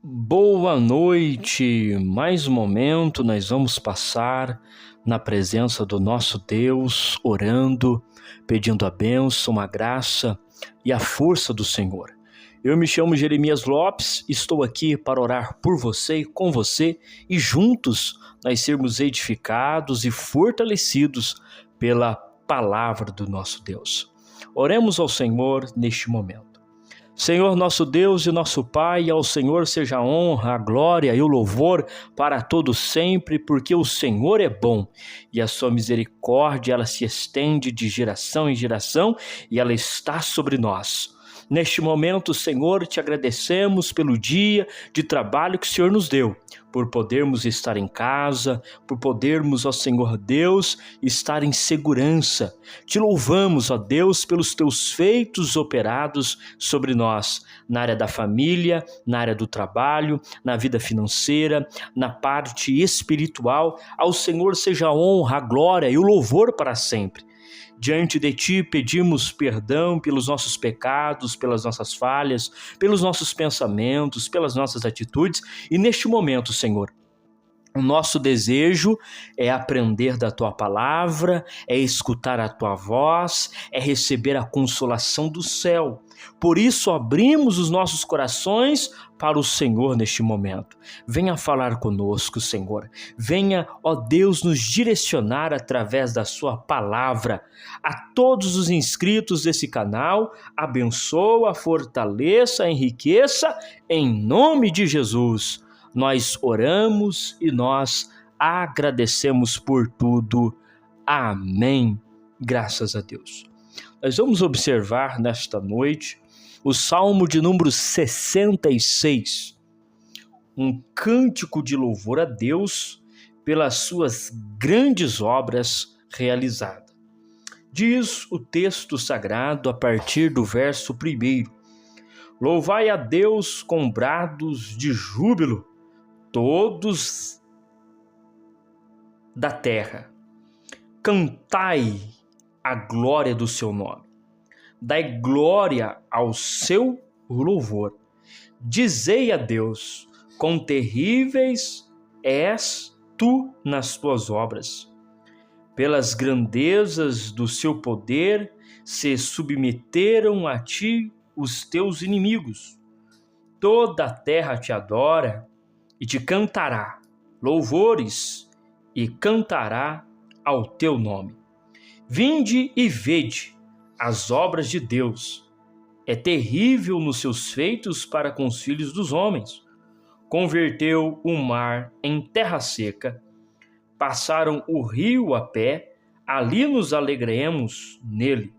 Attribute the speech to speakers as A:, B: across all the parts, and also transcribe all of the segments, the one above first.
A: Boa noite! Mais um momento nós vamos passar na presença do nosso Deus, orando, pedindo a bênção, a graça e a força do Senhor. Eu me chamo Jeremias Lopes, estou aqui para orar por você e com você e juntos nós sermos edificados e fortalecidos pela palavra do nosso Deus. Oremos ao Senhor neste momento. Senhor nosso Deus e nosso Pai, ao Senhor seja a honra, a glória e o louvor para todos sempre, porque o Senhor é bom e a sua misericórdia ela se estende de geração em geração e ela está sobre nós. Neste momento, Senhor, te agradecemos pelo dia de trabalho que o Senhor nos deu, por podermos estar em casa, por podermos, ó Senhor Deus, estar em segurança. Te louvamos, ó Deus, pelos teus feitos operados sobre nós, na área da família, na área do trabalho, na vida financeira, na parte espiritual. Ao Senhor seja a honra, a glória e o louvor para sempre. Diante de Ti pedimos perdão pelos nossos pecados, pelas nossas falhas, pelos nossos pensamentos, pelas nossas atitudes. E neste momento, Senhor, o nosso desejo é aprender da Tua palavra, é escutar a Tua voz, é receber a consolação do céu. Por isso abrimos os nossos corações para o Senhor neste momento. Venha falar conosco, Senhor. Venha, ó Deus, nos direcionar através da Sua palavra. A todos os inscritos desse canal, abençoa, fortaleça, enriqueça, em nome de Jesus. Nós oramos e nós agradecemos por tudo. Amém. Graças a Deus. Nós vamos observar nesta noite o Salmo de número 66, um cântico de louvor a Deus pelas suas grandes obras realizadas. Diz o texto sagrado a partir do verso 1: Louvai a Deus com brados de júbilo, todos da terra. Cantai a glória do seu nome. Dai glória ao seu louvor. Dizei a Deus, quão terríveis és tu nas tuas obras. Pelas grandezas do seu poder se submeteram a ti os teus inimigos. Toda a terra te adora e te cantará louvores e cantará ao teu nome. Vinde e vede as obras de Deus. É terrível nos seus feitos para com os filhos dos homens. Converteu o mar em terra seca. Passaram o rio a pé, ali nos alegremos nele.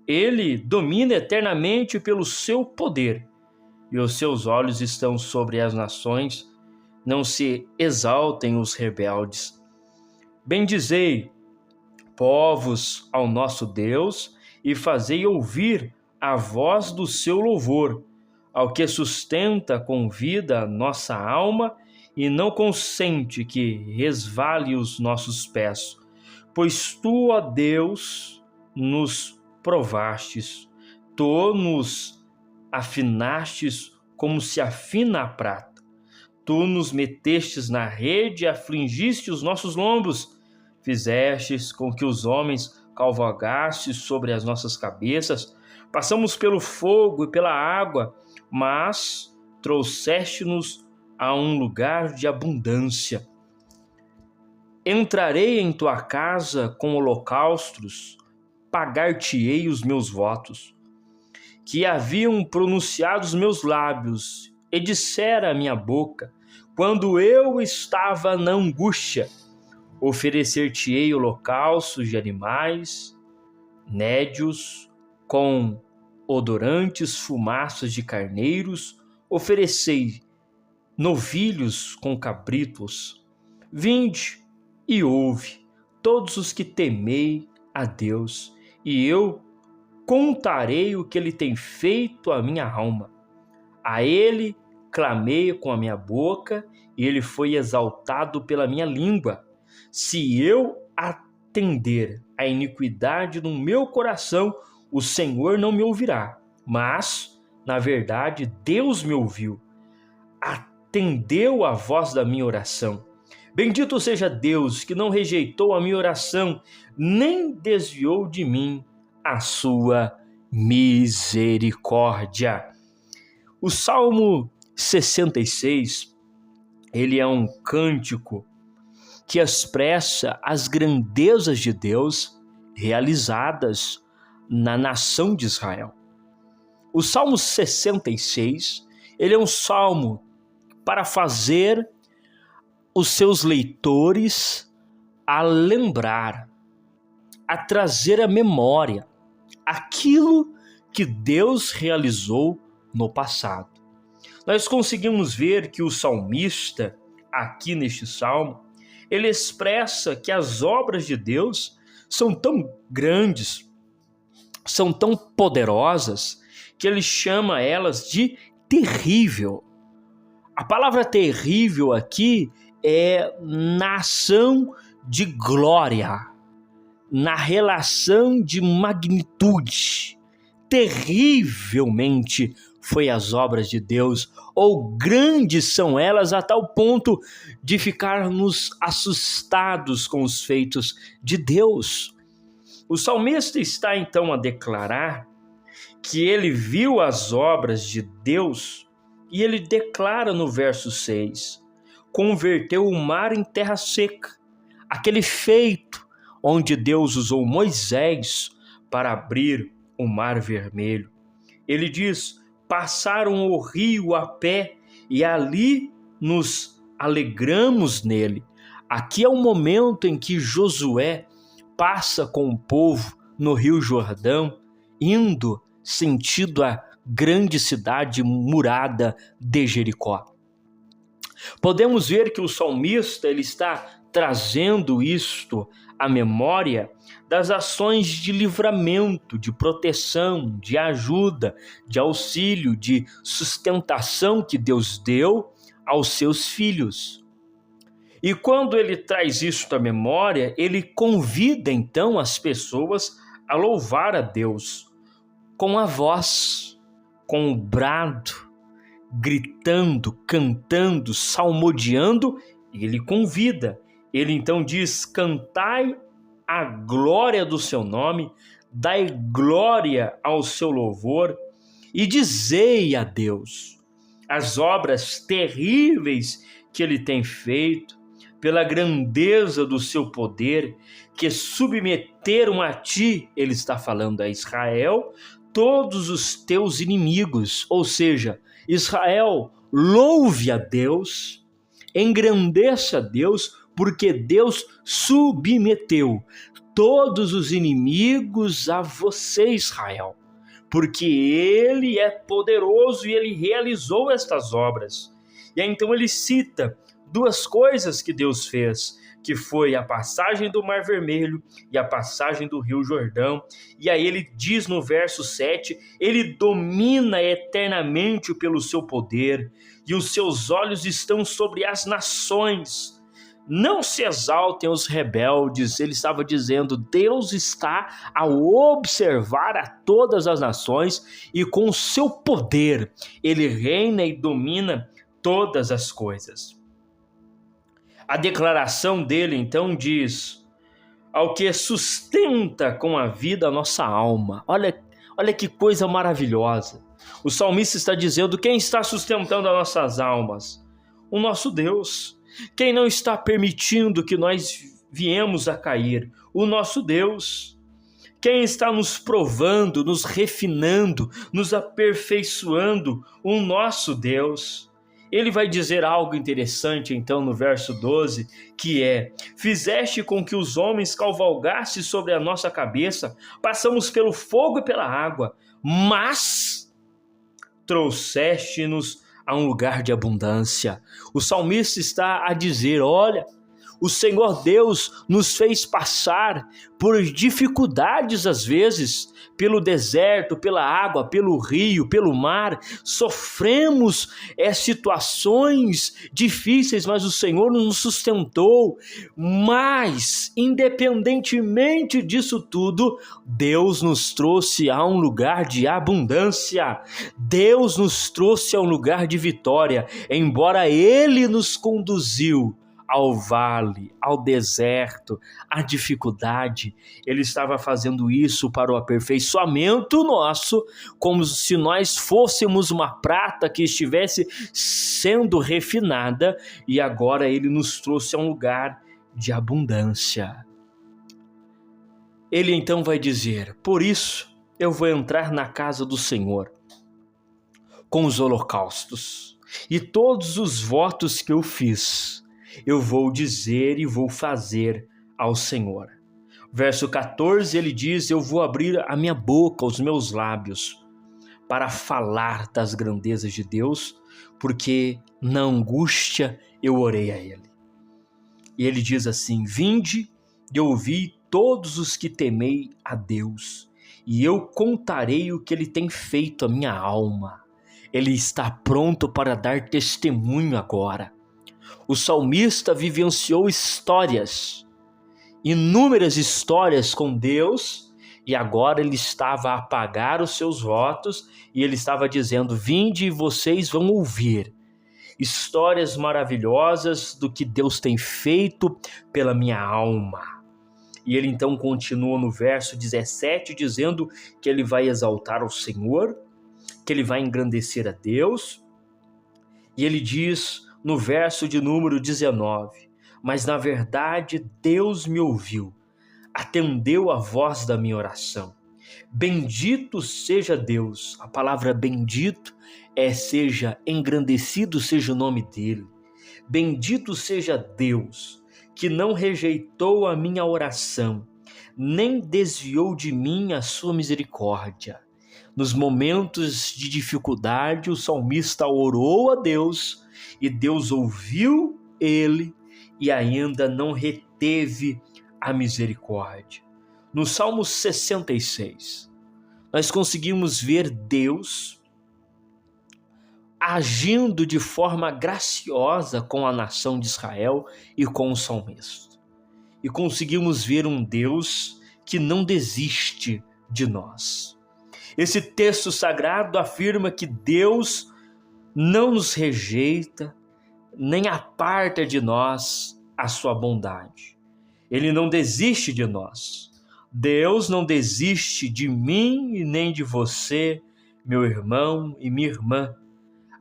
A: Ele domina eternamente pelo seu poder, e os seus olhos estão sobre as nações. Não se exaltem os rebeldes. Bendizei, povos, ao nosso Deus, e fazei ouvir a voz do seu louvor, ao que sustenta com vida nossa alma e não consente que resvale os nossos pés. Pois tu, ó Deus, nos provastes, tu nos afinastes como se afina a prata. Tu nos metestes na rede e afligiste os nossos lombos. Fizestes com que os homens cavalgassem sobre as nossas cabeças. Passamos pelo fogo e pela água, mas trouxeste-nos a um lugar de abundância. Entrarei em tua casa com holocaustos, pagar-te-ei os meus votos, que haviam pronunciado os meus lábios, e dissera a minha boca, quando eu estava na angústia. Oferecer-te-ei holocaustos de animais, nédios, com odorantes fumaças de carneiros, oferecei novilhos com cabritos. Vinde e ouve, todos os que temei a Deus, e eu contarei o que ele tem feito à minha alma. A ele clamei com a minha boca, e ele foi exaltado pela minha língua. Se eu atender a iniquidade no meu coração, o Senhor não me ouvirá, mas, na verdade, Deus me ouviu. atendeu à voz da minha oração. Bendito seja Deus que não rejeitou a minha oração, nem desviou de mim a sua misericórdia. O Salmo 66, ele é um cântico que expressa as grandezas de Deus realizadas na nação de Israel. O Salmo 66, ele é um salmo para fazer os seus leitores a lembrar, a trazer à memória aquilo que Deus realizou no passado. Nós conseguimos ver que o salmista, aqui neste salmo, ele expressa que as obras de Deus são tão grandes, são tão poderosas, que ele chama elas de terrível. A palavra terrível aqui é na ação de glória, na relação de magnitude. Terrivelmente foi as obras de Deus, ou grandes são elas a tal ponto de ficarmos assustados com os feitos de Deus. O salmista está então a declarar que ele viu as obras de Deus e ele declara no verso 6, converteu o mar em terra seca, aquele feito onde Deus usou Moisés para abrir o mar vermelho. Ele diz, passaram o rio a pé e ali nos alegramos nele. Aqui é o momento em que Josué passa com o povo no Rio Jordão, indo sentido a grande cidade murada de Jericó. Podemos ver que o salmista ele está trazendo isto à memória das ações de livramento, de proteção, de ajuda, de auxílio, de sustentação que Deus deu aos seus filhos. E quando ele traz isso à memória, ele convida então as pessoas a louvar a Deus com a voz, com o brado, gritando, cantando, salmodiando. Ele convida. Ele então diz, cantai a glória do seu nome, dai glória ao seu louvor e dizei a Deus as obras terríveis que ele tem feito, pela grandeza do seu poder, que submeteram a ti, ele está falando a Israel, todos os teus inimigos. Ou seja, Israel, louve a Deus, engrandeça a Deus, porque Deus submeteu todos os inimigos a você, Israel, porque Ele é poderoso e Ele realizou estas obras. E aí, então ele cita duas coisas que Deus fez, que foi a passagem do Mar Vermelho e a passagem do Rio Jordão. E aí ele diz no verso 7, ele domina eternamente pelo seu poder e os seus olhos estão sobre as nações. Não se exaltem os rebeldes, ele estava dizendo, Deus está a observar a todas as nações e com o seu poder ele reina e domina todas as coisas. A declaração dele então diz, ao que sustenta com a vida a nossa alma. Olha que coisa maravilhosa. O salmista está dizendo, quem está sustentando as nossas almas? O nosso Deus. Quem não está permitindo que nós viemos a cair? O nosso Deus. Quem está nos provando, nos refinando, nos aperfeiçoando? O nosso Deus. Ele vai dizer algo interessante então no verso 12, que é, fizeste com que os homens cavalgassem sobre a nossa cabeça, passamos pelo fogo e pela água, mas trouxeste-nos a um lugar de abundância. O salmista está a dizer, olha, O Senhor Deus nos fez passar por dificuldades às vezes, pelo deserto, pela água, pelo rio, pelo mar. Sofremos situações difíceis, mas o Senhor nos sustentou. Mas, independentemente disso tudo, Deus nos trouxe a um lugar de abundância. Deus nos trouxe a um lugar de vitória, embora Ele nos conduziu ao vale, ao deserto, à dificuldade. Ele estava fazendo isso para o aperfeiçoamento nosso, como se nós fôssemos uma prata que estivesse sendo refinada, e agora Ele nos trouxe a um lugar de abundância. Ele então vai dizer: por isso eu vou entrar na casa do Senhor com os holocaustos e todos os votos que eu fiz, eu vou dizer e vou fazer ao Senhor. Verso 14, ele diz: eu vou abrir a minha boca, os meus lábios, para falar das grandezas de Deus, porque na angústia eu orei a Ele. E ele diz assim: vinde e ouvi todos os que temei a Deus, e eu contarei o que Ele tem feito à minha alma. Ele está pronto para dar testemunho agora. O salmista vivenciou histórias, inúmeras histórias com Deus, e agora ele estava a pagar os seus votos, e ele estava dizendo: vinde e vocês vão ouvir histórias maravilhosas do que Deus tem feito pela minha alma. E ele então continua no verso 17, dizendo que ele vai exaltar o Senhor, que ele vai engrandecer a Deus, e ele diz no verso de número 19: mas na verdade Deus me ouviu, atendeu a voz da minha oração. Bendito seja Deus. A palavra bendito seja engrandecido seja o nome dele. Bendito seja Deus, que não rejeitou a minha oração, nem desviou de mim a sua misericórdia. Nos momentos de dificuldade, o salmista orou a Deus, e Deus ouviu ele e ainda não reteve a misericórdia. No Salmo 66, nós conseguimos ver Deus agindo de forma graciosa com a nação de Israel e com o salmista. E conseguimos ver um Deus que não desiste de nós. Esse texto sagrado afirma que Deus não nos rejeita, nem aparta de nós a sua bondade. Ele não desiste de nós. Deus não desiste de mim e nem de você, meu irmão e minha irmã,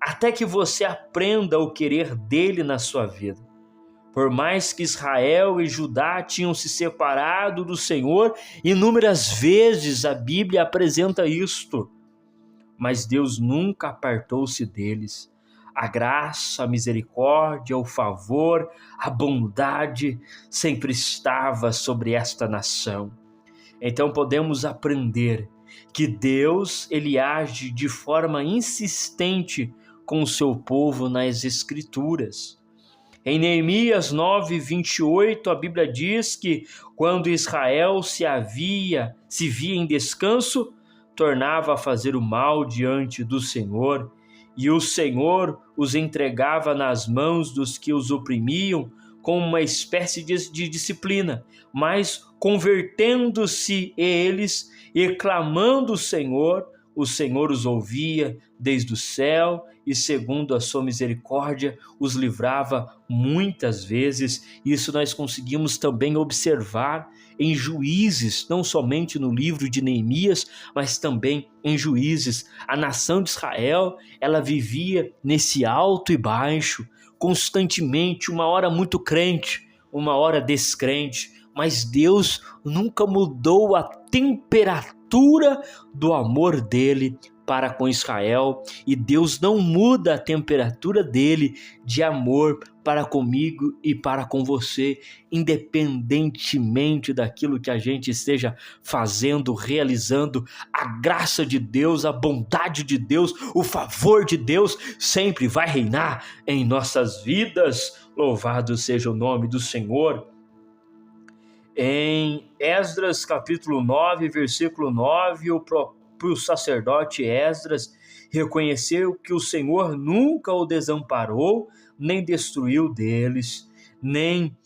A: até que você aprenda o querer dele na sua vida. Por mais que Israel e Judá tinham se separado do Senhor, inúmeras vezes a Bíblia apresenta isto, mas Deus nunca apartou-se deles. A graça, a misericórdia, o favor, a bondade sempre estava sobre esta nação. Então podemos aprender que Deus, ele age de forma insistente com o seu povo nas Escrituras. Em Neemias 9, 28, a Bíblia diz que quando Israel se via em descanso, tornava a fazer o mal diante do Senhor, e o Senhor os entregava nas mãos dos que os oprimiam com uma espécie de disciplina, mas convertendo-se eles e clamando o Senhor os ouvia desde o céu e, segundo a sua misericórdia, os livrava muitas vezes. Isso nós conseguimos também observar em Juízes, não somente no livro de Neemias, mas também em Juízes. A nação de Israel, ela vivia nesse alto e baixo, constantemente, uma hora muito crente, uma hora descrente, mas Deus nunca mudou a temperatura do amor dele para com Israel, e Deus não muda a temperatura dele de amor para comigo e para com você, independentemente daquilo que a gente esteja fazendo, realizando. A graça de Deus, a bondade de Deus, o favor de Deus sempre vai reinar em nossas vidas. Louvado seja o nome do Senhor. Em Esdras capítulo 9, versículo 9, o próprio sacerdote Esdras reconheceu que o Senhor nunca o desamparou, nem destruiu deles, nem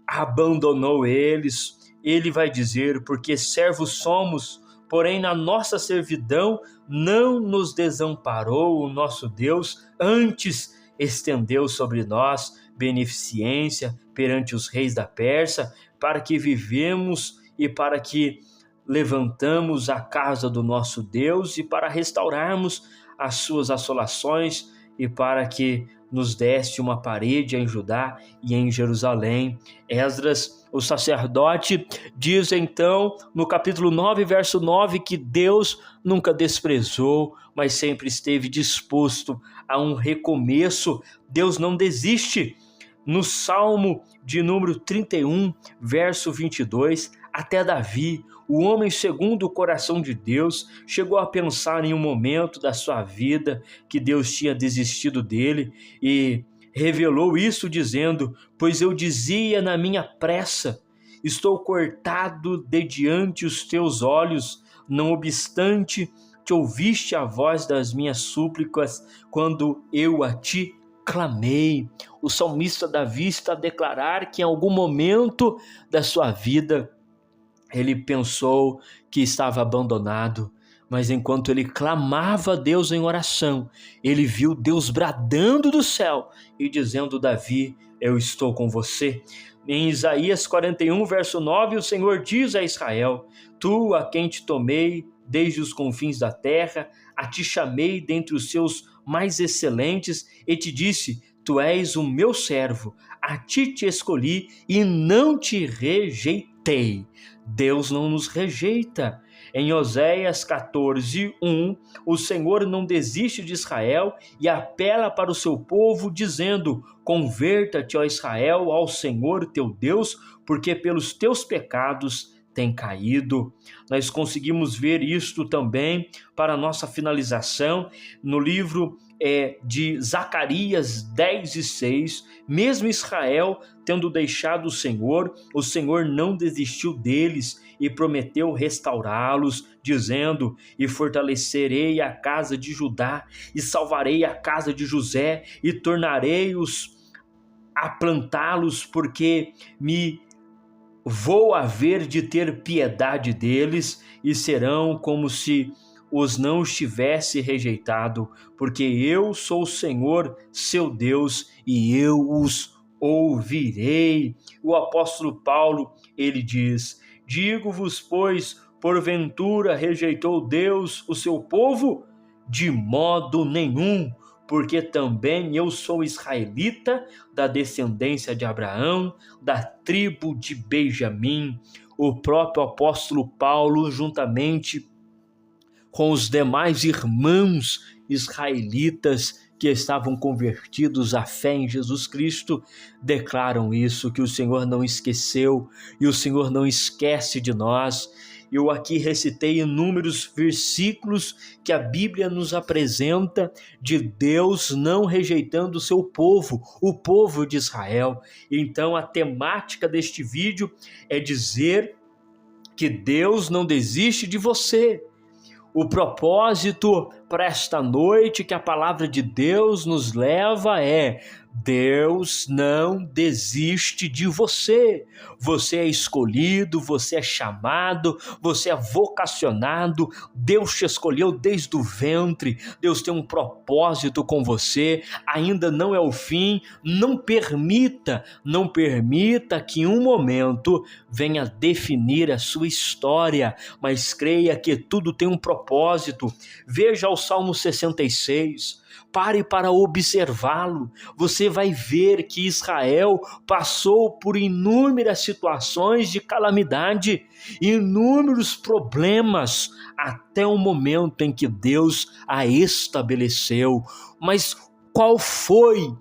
A: abandonou eles. Ele vai dizer: porque servos somos, porém na nossa servidão não nos desamparou o nosso Deus, antes estendeu sobre nós beneficência perante os reis da Pérsia, para que vivemos e para que levantamos a casa do nosso Deus, e para restaurarmos as suas assolações, e para que nos deste uma parede em Judá e em Jerusalém. Esdras, o sacerdote, diz então no capítulo 9, verso 9, que Deus nunca desprezou, mas sempre esteve disposto a um recomeço. Deus não desiste. No Salmo de número 31, verso 22, até Davi, o homem segundo o coração de Deus, chegou a pensar em um momento da sua vida que Deus tinha desistido dele, e revelou isso dizendo: pois eu dizia na minha pressa, estou cortado de diante os teus olhos, não obstante te ouviste a voz das minhas súplicas, quando eu a ti clamei. O salmista Davi está a declarar que em algum momento da sua vida ele pensou que estava abandonado, mas enquanto ele clamava a Deus em oração, ele viu Deus bradando do céu e dizendo: Davi, eu estou com você. Em Isaías 41, verso 9, o Senhor diz a Israel: tu, a quem te tomei desde os confins da terra, a ti chamei dentre os seus mais excelentes e te disse: tu és o meu servo, a ti te escolhi e não te rejeitei. Deus não nos rejeita. Em Oséias 14, 1, o Senhor não desiste de Israel e apela para o seu povo, dizendo: converta-te, ó Israel, ao Senhor teu Deus, porque pelos teus pecados tem caído. Nós conseguimos ver isto também para a nossa finalização no livro de Zacarias 10 e 6, mesmo Israel tendo deixado o Senhor não desistiu deles e prometeu restaurá-los, dizendo: e fortalecerei a casa de Judá, e salvarei a casa de José, e tornarei-os a plantá-los, porque me vou haver de ter piedade deles, e serão como se os não estivesse rejeitado, porque eu sou o Senhor, seu Deus, e eu os ouvirei. O apóstolo Paulo, ele diz: digo-vos, pois, porventura rejeitou Deus o seu povo? De modo nenhum, porque também eu sou israelita, da descendência de Abraão, da tribo de Benjamim. O próprio apóstolo Paulo, juntamente com os demais irmãos israelitas que estavam convertidos à fé em Jesus Cristo, declaram isso, que o Senhor não esqueceu e o Senhor não esquece de nós. Eu aqui recitei inúmeros versículos que a Bíblia nos apresenta de Deus não rejeitando o seu povo, o povo de Israel. Então a temática deste vídeo é dizer que Deus não desiste de você. O propósito para esta noite que a palavra de Deus nos leva é: Deus não desiste de você. Você é escolhido, você é chamado, você é vocacionado. Deus te escolheu desde o ventre. Deus tem um propósito com você. Ainda não é o fim. Não permita que um momento venha definir a sua história, mas creia que tudo tem um propósito. Veja ao o Salmo 66, pare para observá-lo. Você vai ver que Israel passou por inúmeras situações de calamidade, inúmeros problemas, até o momento em que Deus a estabeleceu. Mas qual foi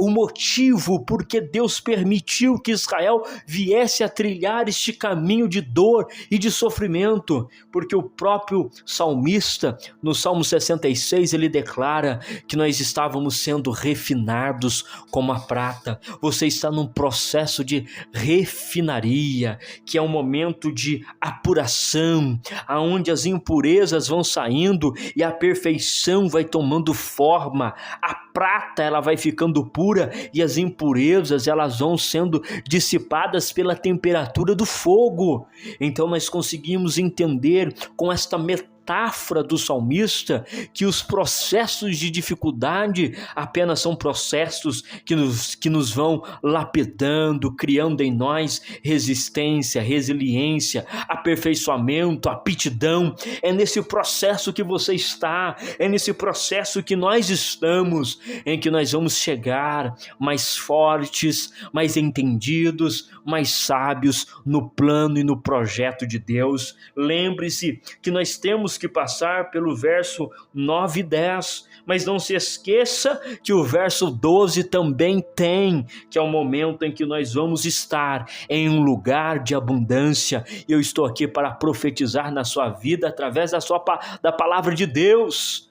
A: o motivo por que Deus permitiu que Israel viesse a trilhar este caminho de dor e de sofrimento? Porque o próprio salmista, no Salmo 66, ele declara que nós estávamos sendo refinados como a prata. Você está num processo de refinaria, que é um momento de apuração, aonde as impurezas vão saindo e a perfeição vai tomando forma. A prata, ela vai ficando pura e as impurezas, elas vão sendo dissipadas pela temperatura do fogo. Então nós conseguimos entender com esta metáfora do salmista que os processos de dificuldade apenas são processos que nos vão lapidando, criando em nós resistência, resiliência, aperfeiçoamento, aptidão. É nesse processo que você está, é nesse processo que nós estamos, em que nós vamos chegar mais fortes, mais entendidos, mais sábios no plano e no projeto de Deus. Lembre-se que nós temos que passar pelo verso 9 e 10, mas não se esqueça que o verso 12 também tem, que é o momento em que nós vamos estar em um lugar de abundância. E eu estou aqui para profetizar na sua vida, através da palavra de Deus,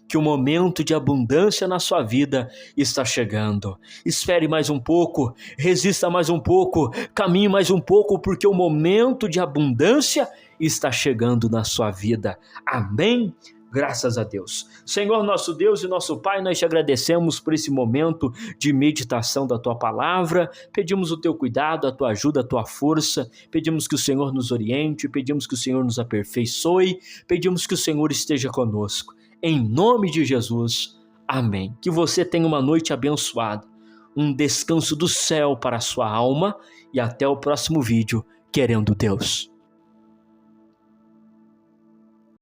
A: que o momento de abundância na sua vida está chegando. Espere mais um pouco, resista mais um pouco, caminhe mais um pouco, porque o momento de abundância está chegando na sua vida. Amém? Graças a Deus. Senhor, nosso Deus e nosso Pai, nós te agradecemos por esse momento de meditação da Tua Palavra. Pedimos o Teu cuidado, a Tua ajuda, a Tua força. Pedimos que o Senhor nos oriente, pedimos que o Senhor nos aperfeiçoe, pedimos que o Senhor esteja conosco. Em nome de Jesus, amém. Que você tenha uma noite abençoada, um descanso do céu para a sua alma e até o próximo vídeo, querendo Deus.